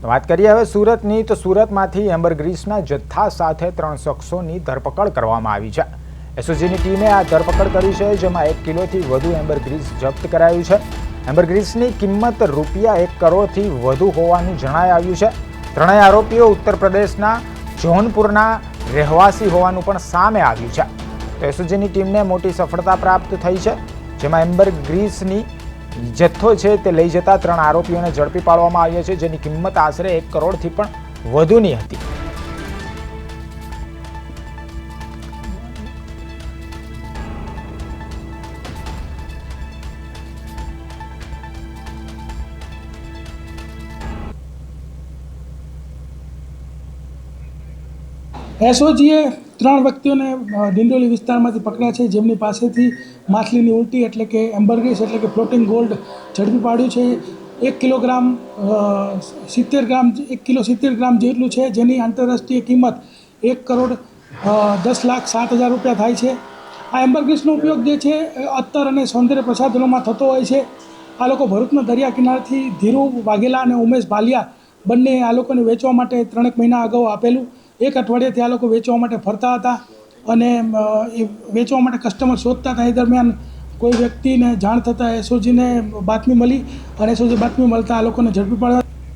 તો વાત કરીએ હવે સુરતની, તો સુરતમાંથી એમ્બરગ્રીસના જથ્થા સાથે 3 શખ્સોની ધરપકડ કરવામાં આવી છે। એસઓજીની ટીમે આ ધરપકડ કરી છે, જેમાં 1 કિલોથી વધુ એમ્બરગ્રીસ જપ્ત કરાયું છે। એમ્બરગ્રીસની કિંમત ₹1 કરોડથી વધુ હોવાનું જણાઈ આવ્યું છે। ત્રણેય આરોપીઓ ઉત્તર પ્રદેશના જૌનપુરના રહેવાસી હોવાનું પણ સામે આવ્યું છે। તો એસઓજીની ટીમને મોટી સફળતા પ્રાપ્ત થઈ છે, જેમાં એમ્બરગ્રીસની જથ્થો છે તે લઈ જતા 3 આરોપીઓને ઝડપી પાડવામાં આવ્યા છે, જેની કિંમત આશરે 1 કરોડથી પણ વધુની હતી। એસઓજીએ 3 વ્યક્તિઓને ડિંડોલી વિસ્તારમાંથી પકડ્યા છે, જેમની પાસેથી માછલીની ઉલટી એટલે કે એમ્બરગ્રીસ એટલે કે ફ્લોટિંગ ગોલ્ડ ઝડપી પાડ્યું છે। 1 કિલોગ્રામ 1 કિલો 70 ગ્રામ જેટલું છે, જેની આંતરરાષ્ટ્રીય કિંમત 1 કરોડ 10,07,000 રૂપિયા થાય છે। આ એમ્બરગ્રીસનો ઉપયોગ જે છે અત્તર અને સૌંદર્ય પ્રસાધનોમાં થતો હોય છે। આ લોકો ભરૂચના દરિયા કિનારથી ધીરુ વાઘેલા અને ઉમેશ ભાલિયા બંને આ લોકોને વેચવા માટે 3 મહિના અગાઉ આપેલું। 1 અઠવાડિયાથી આ લોકો વેચવા માટે ફરતા હતા અને એ વેચવા માટે કસ્ટમર શોધતા હતા। એ દરમિયાન કોઈ વ્યક્તિને જાણ થતાં એસઓજીને બાતમી મળી અને એસઓજી બાતમી મળતા આ લોકોને ઝડપી પાડ્યા।